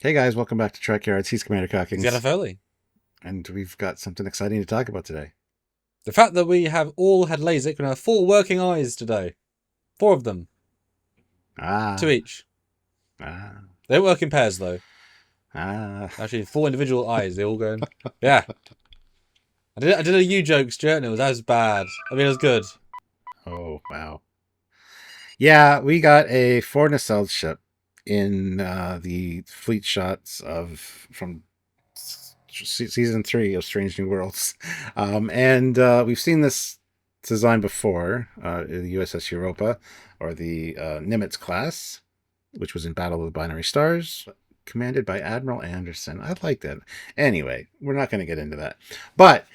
Hey guys, welcome back to Trekyards. He's Commander He's Cockings, Foley. and we've got something exciting to talk about today. The fact that we have all had LASIK and have full working eyes today. 4 of them. 2 Ah, each. ah, They don't work in pairs, though. ah. Actually, 4 individual eyes. They all go in. Yeah. I did a you joke, Stuart, and it was as bad. I mean, it was good. Oh, wow. Yeah, we got a four Nacelle ship in the fleet shots from season 3 of Strange New Worlds. And we've seen this design before, the USS Europa, or the Nimitz class, which was in Battle of the Binary Stars, commanded by Admiral Anderson. I like that. Anyway, we're not going to get into that. But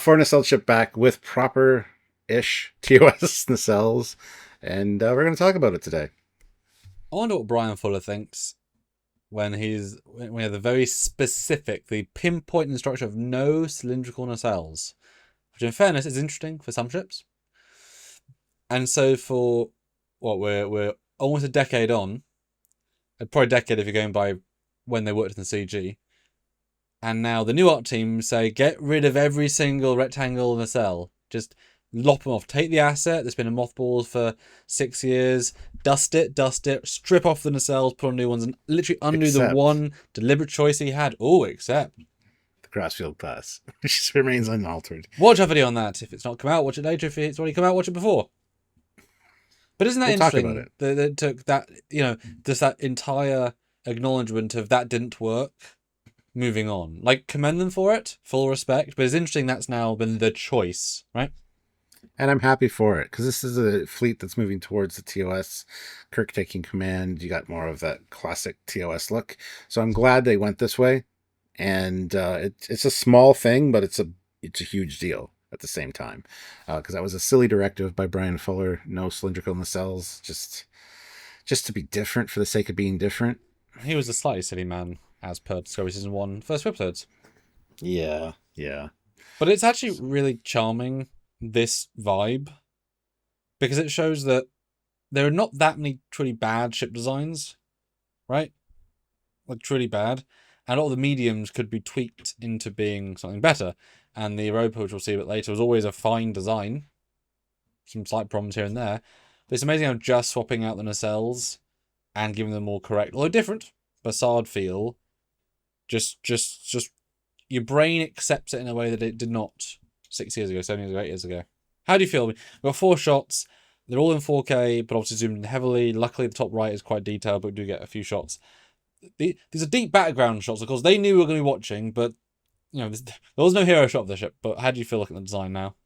foreign nacelle ship back with proper-ish TOS nacelles, and we're going to talk about it today. I wonder what Brian Fuller thinks when we have the very specific, the pinpoint instruction of no cylindrical nacelles. Which, in fairness, is interesting for some ships. And so for what we're almost a decade on, probably a decade if you're going by when they worked in the CG. And now the new art team say, get rid of every single rectangle nacelle. Just lop them off. Take the asset that's been in mothballs for 6 years, dust it, strip off the nacelles, put on new ones, and literally undo the Except one deliberate choice he had. Oh, except. the Crossfield class, which remains unaltered. Watch our video on that. If it's not come out, watch it later. If it's already come out, watch it before. But isn't that We'll talk about interesting it. that it took that, just that entire acknowledgement of that didn't work, moving on. Like, commend them for it, full respect, but it's interesting that's now been the choice, right? And I'm happy for it because this is a fleet that's moving towards the TOS. Kirk taking command. You got more of that classic TOS look. So I'm glad they went this way. And it's a small thing, but it's a huge deal at the same time, because that was a silly directive by Brian Fuller. No cylindrical nacelles, just to be different for the sake of being different. He was a slightly silly man, as per Discovery Season 1, first few episodes. Yeah, yeah. But it's actually really charming, this vibe, because it shows that there are not that many truly bad ship designs, right? Like, truly bad. And a lot of the mediums could be tweaked into being something better. And the Europa, which we'll see a bit later, was always a fine design. Some slight problems here and there. But it's amazing how just swapping out the nacelles and giving them more correct, although different, facade feel, just your brain accepts it in a way that it did not 6 years ago, 7 years ago, 8 years ago. How do you feel? We've got 4 shots. They're all in 4K, but obviously zoomed in heavily. Luckily, the top right is quite detailed, but we do get a few shots. These are deep background shots. Of course, they knew we were going to be watching, but there was no hero shot of the ship. But how do you feel looking at the design now?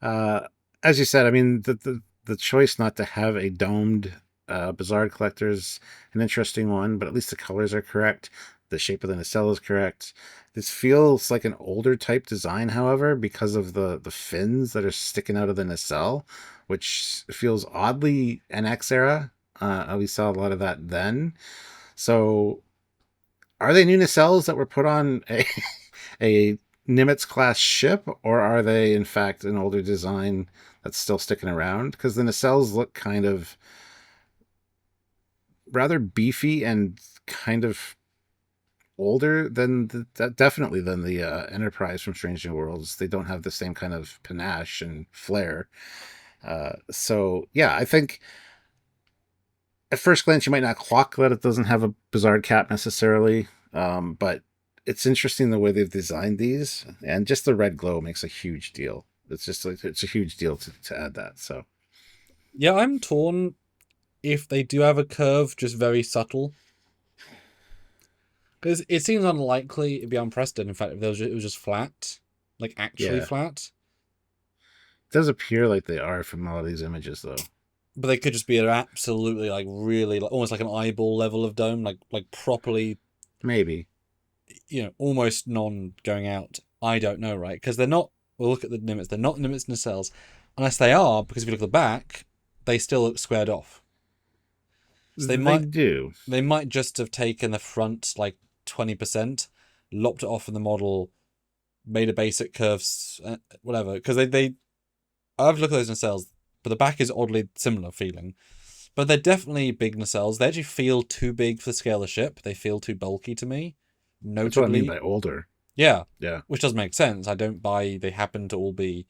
Uh, as you said, I mean the choice not to have a domed Bizarre Collector is an interesting one, but at least the colors are correct. The shape of the nacelle is correct. This feels like an older type design, however, because of the fins that are sticking out of the nacelle, which feels oddly NX era. We saw a lot of that then. So, are they new nacelles that were put on a Nimitz class ship, or are they in fact an older design that's still sticking around? Because the nacelles look kind of rather beefy and kind of older than definitely than the Enterprise from Strange New Worlds. They don't have the same kind of panache and flair. So yeah, I think at first glance you might not clock that it doesn't have a Bizarre cap necessarily, but it's interesting the way they've designed these, and just the red glow makes a huge deal. It's just like it's a huge deal to add that. So Yeah, I'm torn if they do have a curve, just very subtle. Because it seems unlikely it'd be unprecedented. In fact, if it was just flat, like actually yeah, flat. it does appear like they are from all of these images, though. But they could just be an absolutely, like, really, like, almost like an eyeball level of dome, like properly, Maybe. almost non going out. I don't know, right? Because they're not. We'll look at the Nimitz. They're not Nimitz nacelles, unless they are. Because if you look at the back, they still look squared off. So they They might do. they might just have taken the front like 20%, lopped it off in the model, made a basic curves, whatever. Because they I have to look at those nacelles, but the back is oddly similar feeling. But they're definitely big nacelles. They actually feel too big for the scale of the ship. They feel too bulky to me. Notably, That's what I mean by older. yeah, Yeah. which does make sense. I don't buy they happen to all be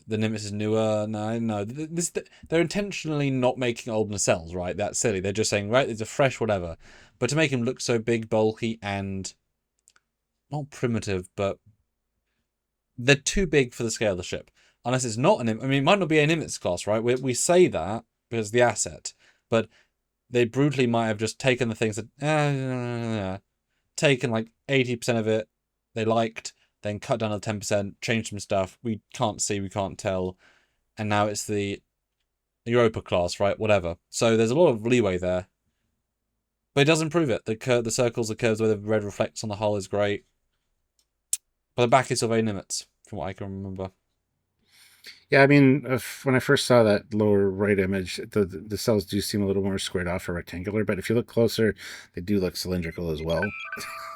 the Nimitz is newer. No. They're intentionally not making old nacelles, right? That's silly. They're just saying, right, it's a fresh whatever. But to make him look so big, bulky, and not primitive, but they're too big for the scale of the ship. Unless it's not it might not be a Nimitz class, right? We say that because of the asset, but they brutally might have just taken the things that taken like 80% of it they liked, then cut down to 10%, changed some stuff we can't see, we can't tell, and now it's the Europa class, right? Whatever. So there's a lot of leeway there, but it does improve it. The circles, the curves where the red reflects on the hull is great, but the back is still very Nimitz, from what I can remember. Yeah, I mean, when I first saw that lower right image, the cells do seem a little more squared off or rectangular, but if you look closer, they do look cylindrical as well.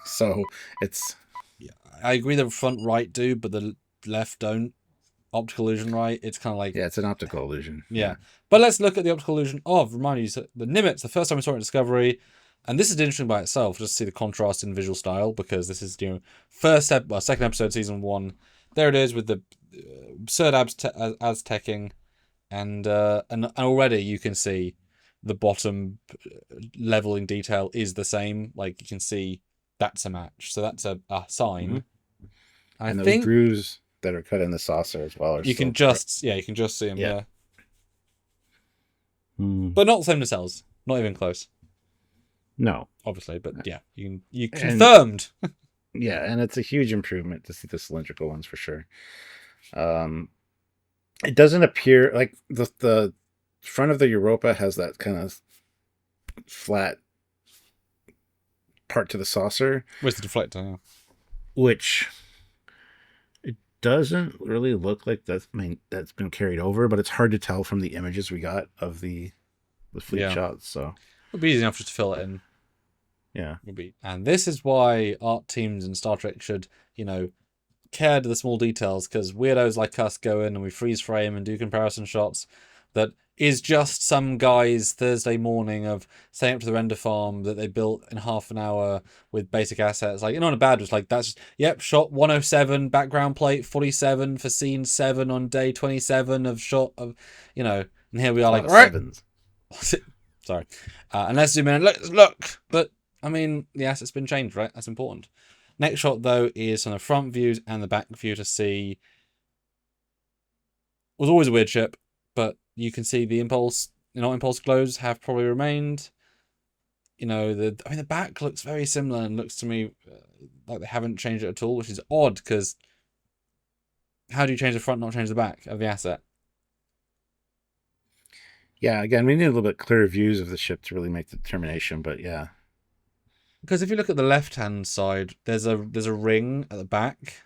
So it's... Yeah, I agree the front right do, but the left don't. Optical illusion, right? It's kind of like... Yeah, it's an optical illusion. Yeah. But let's look at the optical illusion of, remind you, the Nimitz, the first time we saw it in Discovery, and this is interesting by itself, just to see the contrast in visual style, because this is, second episode, season 1. There it is with the absurd Aztecing, and already you can see the bottom leveling detail is the same. Like, you can see that's a match. So that's a sign. Mm-hmm. I and think those grooves that are cut in the saucer as well. You can just see them, yeah. But not the same nacelles. Not even close. No. Obviously, but yeah, you confirmed. Yeah, and it's a huge improvement to see the cylindrical ones for sure. It doesn't appear like the front of the Europa has that kind of flat part to the saucer. Where's the deflector? Yeah. Which it doesn't really look like that's been carried over, but it's hard to tell from the images we got of the fleet shots. So it would be easy enough just to fill it in. Yeah. And this is why art teams in Star Trek should, care to the small details, because weirdos like us go in and we freeze frame and do comparison shots that is just some guy's Thursday morning of setting up to the render farm that they built in half an hour with basic assets. Like, not a bad, just like, that's, shot 107, background plate 47 for scene 7 on day 27 of shot of, and here we are like, right. Sorry. And let's zoom in and look. But, the asset's been changed, right? That's important. Next shot, though, is on the front views and the back view to see. It was always a weird ship, but you can see the impulse glows have probably remained. The back looks very similar and looks to me like they haven't changed it at all, which is odd, because how do you change the front, not change the back of the asset? Yeah, again, we need a little bit clearer views of the ship to really make the determination, but yeah. Because if you look at the left-hand side, there's a ring at the back,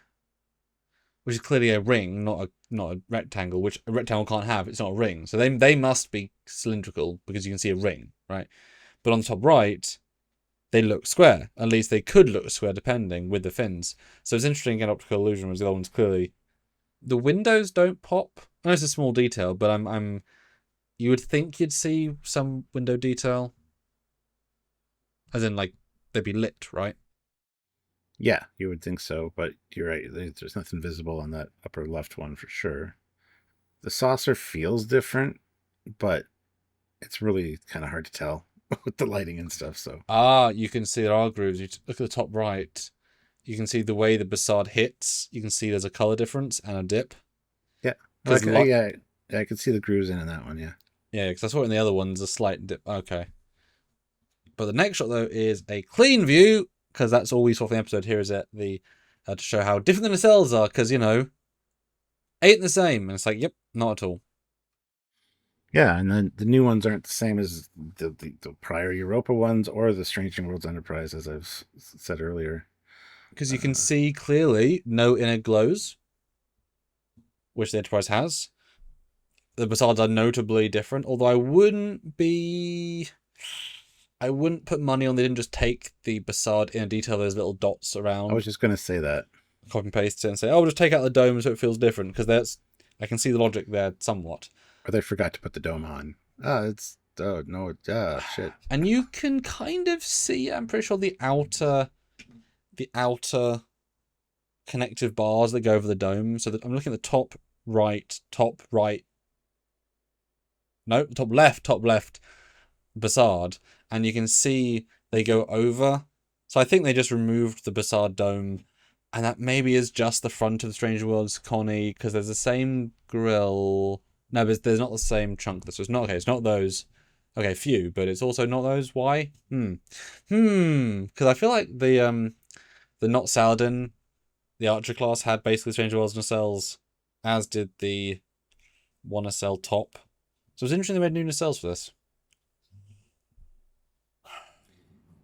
which is clearly a ring, not a rectangle, which a rectangle can't have. It's not a ring. So they must be cylindrical, because you can see a ring, right? But on the top right, they look square. At least they could look square, depending, with the fins. So it's interesting in optical illusion, was the other one's clearly... The windows don't pop. I know it's a small detail, but you would think you'd see some window detail. As in, like, they'd be lit, right? Yeah, you would think so, but you're right. There's nothing visible on that upper left one for sure. The saucer feels different, but it's really kind of hard to tell with the lighting and stuff. So you can see there are grooves. You look at the top right, you can see the way the Bassard hits. You can see there's a color difference and a dip. Yeah, I can see the grooves in that one. Yeah, because I saw it in the other ones, a slight dip. Okay. But the next shot, though, is a clean view, because that's all we saw from the episode. Here is it, to show how different the nacelles are, because, ain't the same. And it's like, yep, not at all. Yeah, and then the new ones aren't the same as the prior Europa ones or the Strange New Worlds Enterprise, as I've said earlier. Because you can see clearly no inner glows, which the Enterprise has. The Bassards are notably different, although I wouldn't put money on they didn't just take the Bassard inner detail, those little dots around. I was just going to say that. Copy and paste it and say, we'll just take out the dome so it feels different, because I can see the logic there somewhat. Or they forgot to put the dome on. It's Oh no! Shit. And you can kind of see, I'm pretty sure, the outer connective bars that go over the dome. So that I'm looking at the top right. No, top left Bassard, and you can see they go over. So I think they just removed the Bassard dome, and that maybe is just the front of the Strange Worlds Connie, because there's the same grill. No, but there's not the same chunk. So it's not okay. It's not those. Okay, few, but it's also not those. Why? Because I feel like the Not Saladin, the Archer class, had basically Strange Worlds nacelles, as did the one nacelle top. So it's interesting they made new nacelles for this.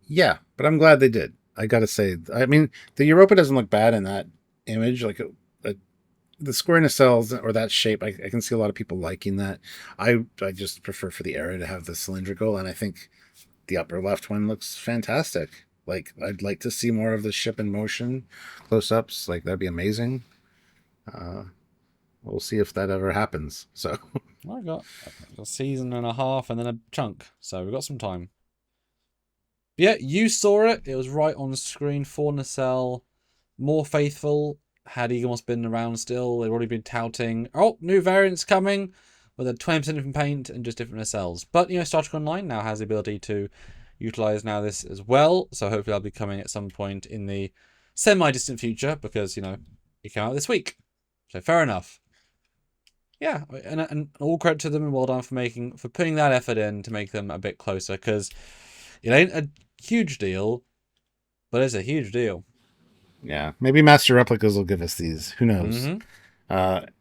Yeah, but I'm glad they did. I gotta say, I mean, the Europa doesn't look bad in that image. Like the square nacelles or that shape, I can see a lot of people liking that. I just prefer for the era to have the cylindrical, and I think the upper left one looks fantastic. Like, I'd like to see more of the ship in motion, close-ups. Like, that'd be amazing. We'll see if that ever happens. So I've got a season and a half and then a chunk, so we've got some time. But yeah, you saw it. It was right on screen for Nacelle. More faithful. Had Eaglemoss been around still, they've already been touting, oh, new variants coming with a 20% different paint and just different nacelles. But, you know, Star Trek Online now has the ability to utilize now this as well. So hopefully that'll be coming at some point in the semi-distant future because, you know, it came out this week. So fair enough. Yeah, and all credit to them and well done for putting that effort in to make them a bit closer, because it ain't a huge deal, but it's a huge deal. Yeah, maybe Master Replicas will give us these. Who knows?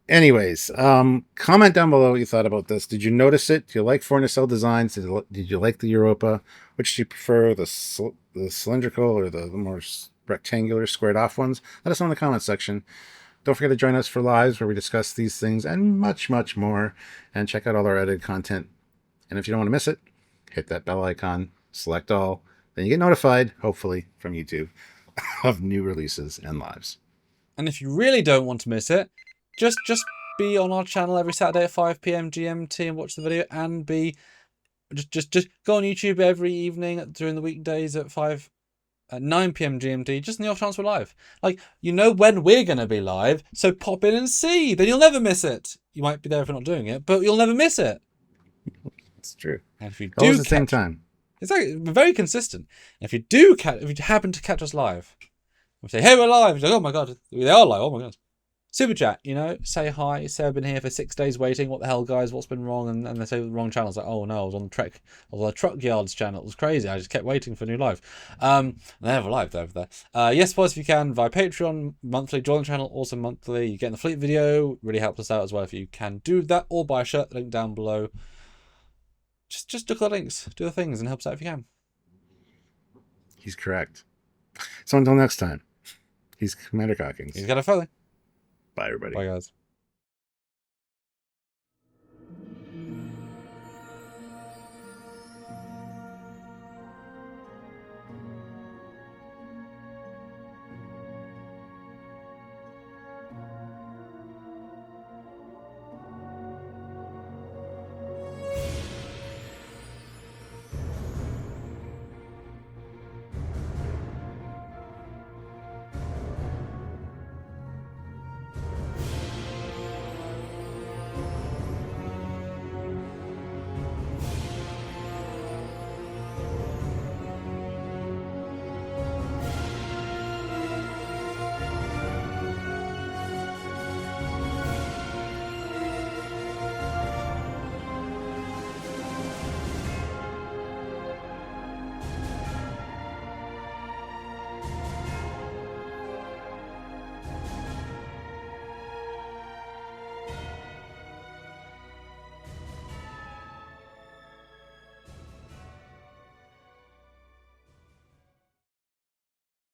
Anyways, comment down below what you thought about this. Did you notice it? Do you like four nacelle designs? Did you like the Europa? Which do you prefer, the cylindrical or the more rectangular, squared off ones? Let us know in the comment section. Don't forget to join us for lives where we discuss these things and much, much more. And check out all our edited content. And if you don't want to miss it, hit that bell icon, select all. Then you get notified, hopefully, from YouTube of new releases and lives. And if you really don't want to miss it, just be on our channel every Saturday at 5 p.m. GMT and watch the video, and just go on YouTube every evening during the weekdays at 9 p.m. GMT, just in the off chance we're live. Like, you know when we're going to be live, so pop in and see. Then you'll never miss it. You might be there if we're not doing it, but you'll never miss it. It's true. And if you do always the same time. It's like, we're very consistent. And if you happen to catch us live, we say, hey, we're live. It's like, oh my god, they are live. Oh my god. Super chat, you know, say hi. Say I've been here for 6 days waiting. What the hell, guys? What's been wrong? And they say the wrong channel. It's like, oh no, I was on the Trekyards channel. It was crazy. I just kept waiting for a new live. They have a live over there. Yes, boys, if you can, via Patreon, monthly. Join the channel, also monthly. You get in the fleet video. Really helps us out as well if you can do that. Or buy a shirt, link down below. Just look at the links, do the things, and help us out if you can. He's correct. So until next time, he's Commander Cockings. He's got a Foley. Bye, everybody. Bye, guys.